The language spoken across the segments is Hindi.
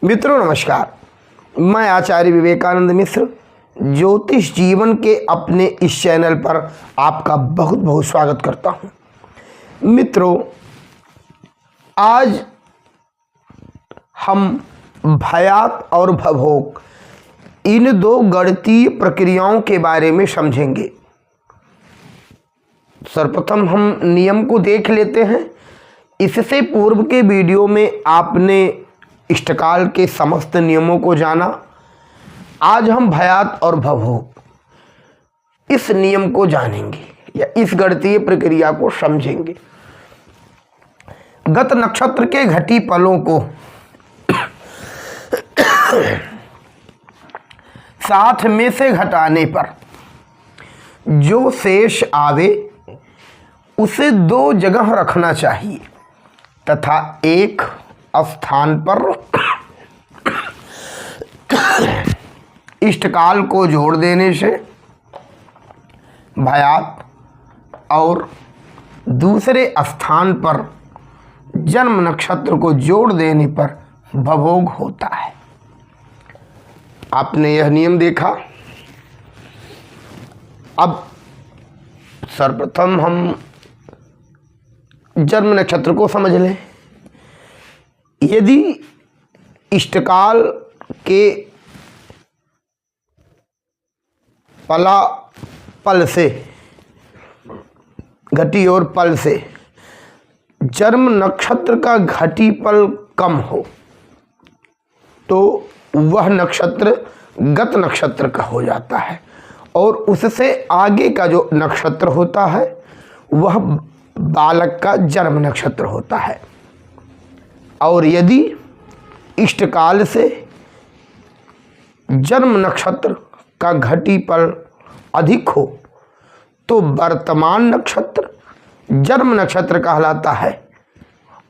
मित्रों नमस्कार। मैं आचार्य विवेकानंद मिश्र ज्योतिष जीवन के अपने इस चैनल पर आपका बहुत बहुत स्वागत करता हूं। मित्रों, आज हम भयात और भवोग इन दो गणितीय प्रक्रियाओं के बारे में समझेंगे। सर्वप्रथम हम नियम को देख लेते हैं। इससे पूर्व के वीडियो में आपने इष्टकाल के समस्त नियमों को जाना। आज हम भयात और भवोग इस नियम को जानेंगे या इस गणितीय प्रक्रिया को समझेंगे। गत नक्षत्र के घटी पलों को 60 में से घटाने पर जो शेष आवे उसे दो जगह रखना चाहिए तथा एक स्थान पर इष्टकाल को जोड़ देने से भयात और दूसरे स्थान पर जन्म नक्षत्र को जोड़ देने पर भवोग होता है। आपने यह नियम देखा। अब सर्वप्रथम हम जन्म नक्षत्र को समझ लें। यदि इष्टकाल के पल से घटी और पल से जन्म नक्षत्र का घटी पल कम हो तो वह नक्षत्र गत नक्षत्र का हो जाता है और उससे आगे का जो नक्षत्र होता है वह बालक का जन्म नक्षत्र होता है। और यदि इष्टकाल से जन्म नक्षत्र का घटी पल अधिक हो तो वर्तमान नक्षत्र जन्म नक्षत्र कहलाता है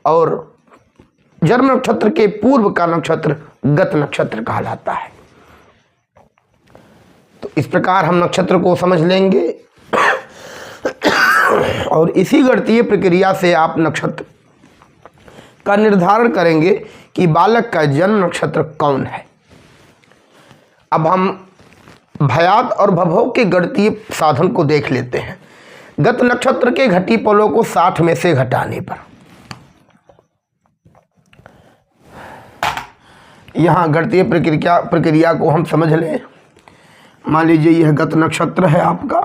और जन्म नक्षत्र के पूर्व का नक्षत्र गत नक्षत्र कहलाता है। तो इस प्रकार हम नक्षत्र को समझ लेंगे और इसी गणितीय प्रक्रिया से आप नक्षत्र का निर्धारण करेंगे कि बालक का जन्म नक्षत्र कौन है। अब हम भयात और भवोग के गणितीय साधन को देख लेते हैं। गत नक्षत्र के घटी पलों को 60 में से घटाने पर यहां गणितीय प्रक्रिया को हम समझ लें। मान लीजिए यह गत नक्षत्र है आपका।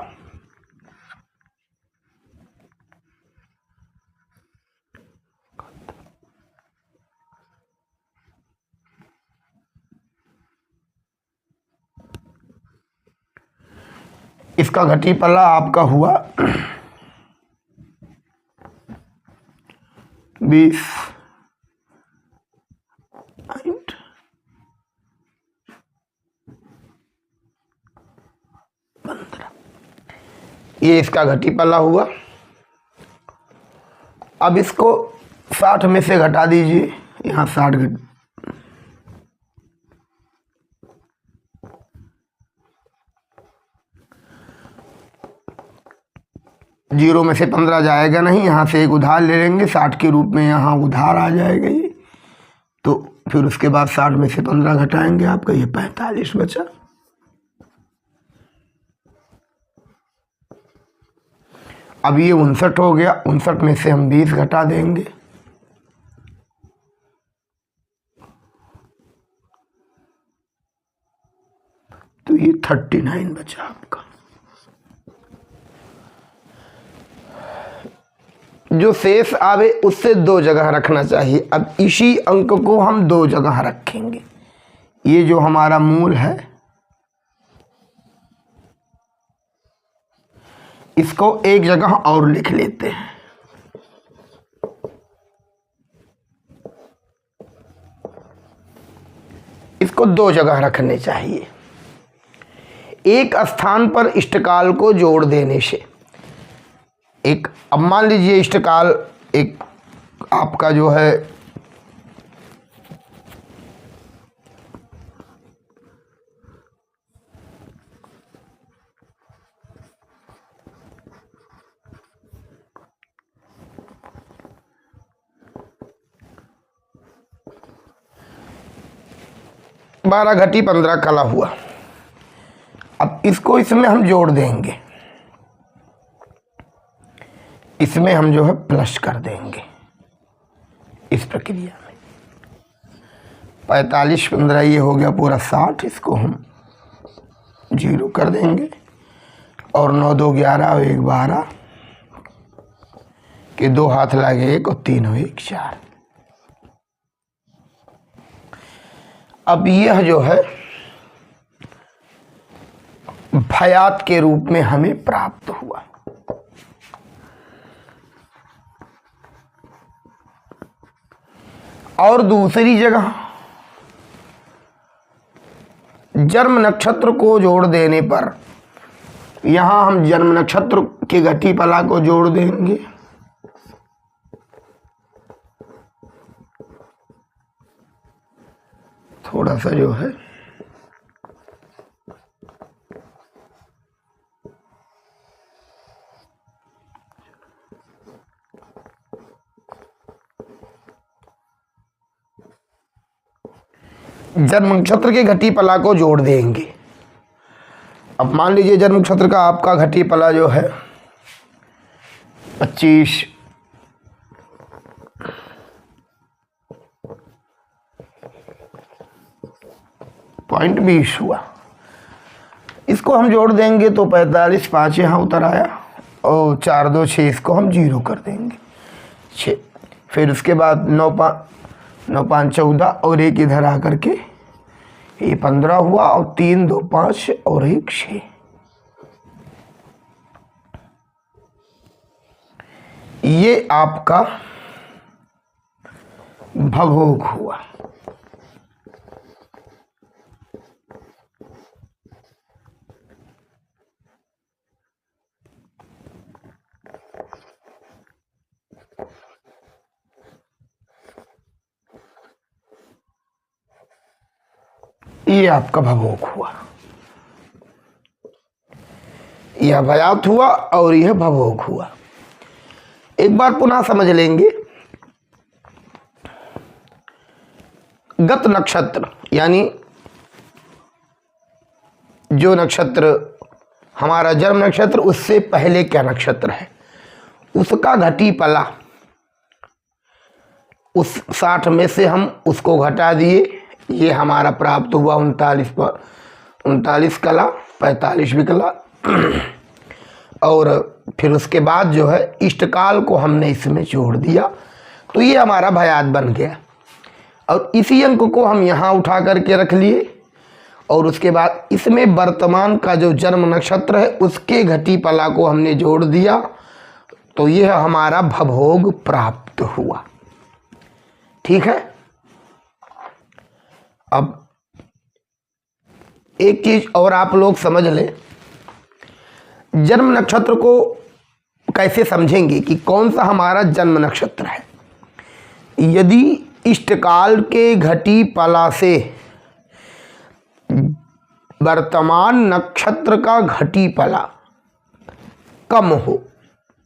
इसका घटी पल्ला आपका हुआ 20 15। ये इसका घटी पल्ला हुआ। अब इसको 60 में से घटा दीजिए। यहाँ 60 जीरो में से 15 जाएगा नहीं। यहाँ से एक उधार ले लेंगे 60 के रूप में, यहाँ उधार आ जाएगा ये। तो फिर उसके बाद 60 में से 15 घटाएंगे, आपका ये 45 बचा। अब ये 59 हो गया। 59 में से हम 20 घटा देंगे तो ये 39 बचा आपका। जो शेष आवे उससे दो जगह रखना चाहिए। अब इसी अंक को हम दो जगह रखेंगे। ये जो हमारा मूल है इसको एक जगह और लिख लेते हैं। इसको दो जगह रखने चाहिए। एक स्थान पर इष्टकाल को जोड़ देने से एक, अब मान लीजिए इष्टकाल एक आपका जो है 12 घटी 15 कला हुआ। अब इसको इसमें हम जोड़ देंगे, इसमें हम जो है प्लस कर देंगे इस प्रक्रिया में। 45 15 ये हो गया पूरा 60, इसको हम 0 कर देंगे और 9 2 11 और 1 12 के 2 हाथ लगे 1 और 3 1 4। अब यह जो है भयात के रूप में हमें प्राप्त हुआ। और दूसरी जगह जन्म नक्षत्र को जोड़ देने पर, यहां हम जन्म नक्षत्र के घटी पला को जोड़ देंगे, थोड़ा सा जो है जन्म नक्षत्र के घटी पला को जोड़ देंगे। अब मान लीजिए जन्म नक्षत्र का आपका घटी पला जो है 25.20 हुआ। इसको हम जोड़ देंगे तो 45 5 यहाँ उतर आया और 4 2 6 इसको हम 0 कर देंगे 6। फिर उसके बाद 9 5 14 और 1 इधर आकर के ये 15 हुआ और 3 2 5 और 1 6। ये आपका भवोग हुआ। ये आपका भवोग हुआ, यह भयात हुआ और यह भवोग हुआ। एक बार पुनः समझ लेंगे, गत नक्षत्र यानी जो नक्षत्र हमारा जन्म नक्षत्र उससे पहले क्या नक्षत्र है उसका घटी पला, उस 60 में से हम उसको घटा दिए, ये हमारा प्राप्त हुआ 39 कला 45 विकला। और फिर उसके बाद जो है इष्टकाल को हमने इसमें जोड़ दिया तो ये हमारा भयात बन गया। और इसी अंक को हम यहाँ उठा करके रख लिए और उसके बाद इसमें वर्तमान का जो जन्म नक्षत्र है उसके घटी पला को हमने जोड़ दिया तो यह हमारा भवोग प्राप्त हुआ। ठीक है। अब एक चीज और आप लोग समझ लें, जन्म नक्षत्र को कैसे समझेंगे कि कौन सा हमारा जन्म नक्षत्र है। यदि इष्टकाल के घटी पला से वर्तमान नक्षत्र का घटी पला कम हो,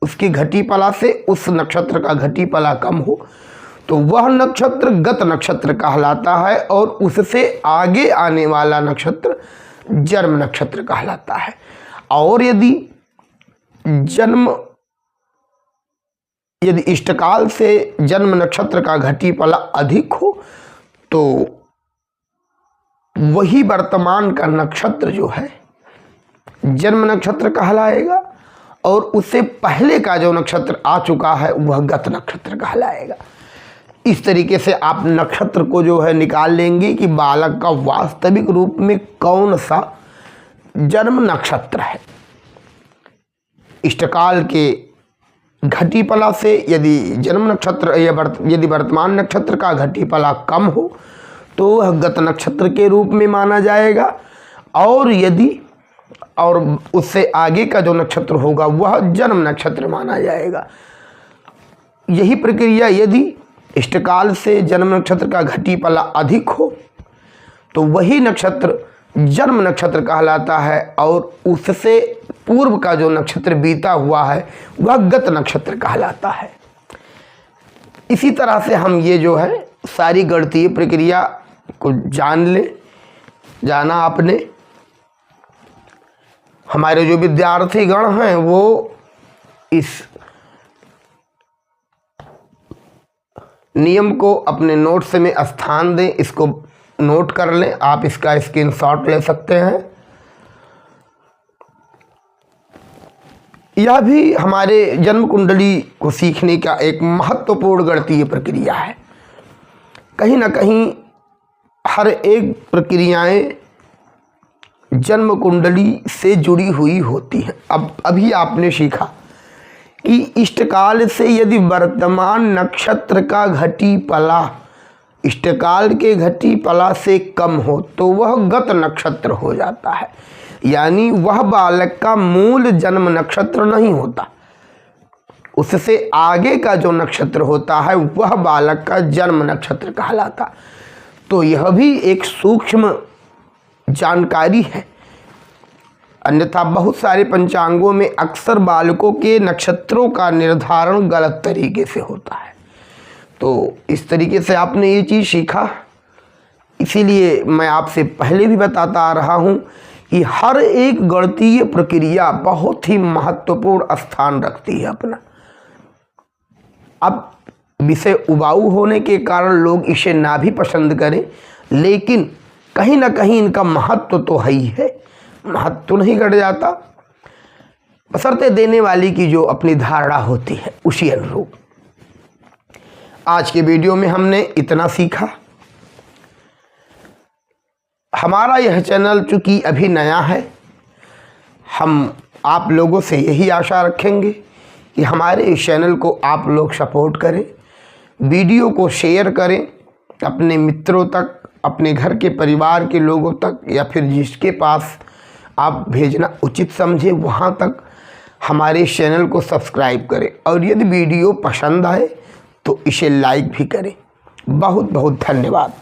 उसकी घटी पला से उस नक्षत्र का घटी पला कम हो तो वह नक्षत्र गत नक्षत्र कहलाता है और उससे आगे आने वाला नक्षत्र जन्म नक्षत्र कहलाता है। और यदि इष्टकाल से जन्म नक्षत्र का घटी पला अधिक हो तो वही वर्तमान का नक्षत्र जो है जन्म नक्षत्र कहलाएगा और उससे पहले का जो नक्षत्र आ चुका है वह गत नक्षत्र कहलाएगा। इस तरीके से आप नक्षत्र को जो है निकाल लेंगे कि बालक का वास्तविक रूप में कौन सा जन्म नक्षत्र है। इष्टकाल के घटी पला से यदि जन्म नक्षत्र यदि वर्तमान नक्षत्र का घटी पला कम हो तो वह गत नक्षत्र के रूप में माना जाएगा और उससे आगे का जो नक्षत्र होगा वह जन्म नक्षत्र माना जाएगा। यही प्रक्रिया यदि इष्टकाल से जन्म नक्षत्र का घटी पला अधिक हो तो वही नक्षत्र जन्म नक्षत्र कहलाता है और उससे पूर्व का जो नक्षत्र बीता हुआ है वह गत नक्षत्र कहलाता है। इसी तरह से हम ये जो है सारी गणितीय प्रक्रिया को जान लें जाना आपने। हमारे जो विद्यार्थी गण हैं वो इस नियम को अपने नोट्स में स्थान दें, इसको नोट कर लें। आप इसका स्क्रीनशॉट ले सकते हैं। यह भी हमारे जन्म कुंडली को सीखने का एक महत्वपूर्ण गणितीय प्रक्रिया है। कहीं ना कहीं हर एक प्रक्रियाएं जन्म कुंडली से जुड़ी हुई होती हैं। अब अभी आपने सीखा कि इष्टकाल से यदि वर्तमान नक्षत्र का घटी पला इष्टकाल के घटी पला से कम हो तो वह गत नक्षत्र हो जाता है, यानी वह बालक का मूल जन्म नक्षत्र नहीं होता। उससे आगे का जो नक्षत्र होता है वह बालक का जन्म नक्षत्र कहलाता। तो यह भी एक सूक्ष्म जानकारी है। अन्यथा बहुत सारे पंचांगों में अक्सर बालकों के नक्षत्रों का निर्धारण गलत तरीके से होता है। तो इस तरीके से आपने ये चीज़ सीखा। इसीलिए मैं आपसे पहले भी बताता आ रहा हूँ कि हर एक गणितीय प्रक्रिया बहुत ही महत्वपूर्ण स्थान रखती है अपना। अब विषय उबाऊ होने के कारण लोग इसे ना भी पसंद करें, लेकिन कहीं ना कहीं इनका महत्व तो है ही है। महत्व तो नहीं घट जाता, बशर्ते देने वाली की जो अपनी धारणा होती है उसी अनुरूप। आज के वीडियो में हमने इतना सीखा। हमारा यह चैनल चूँकि अभी नया है, हम आप लोगों से यही आशा रखेंगे कि हमारे इस चैनल को आप लोग सपोर्ट करें, वीडियो को शेयर करें अपने मित्रों तक, अपने घर के परिवार के लोगों तक, या फिर जिसके पास आप भेजना उचित समझे वहाँ तक हमारे चैनल को सब्सक्राइब करें। और यदि वीडियो पसंद आए तो इसे लाइक भी करें। बहुत बहुत धन्यवाद।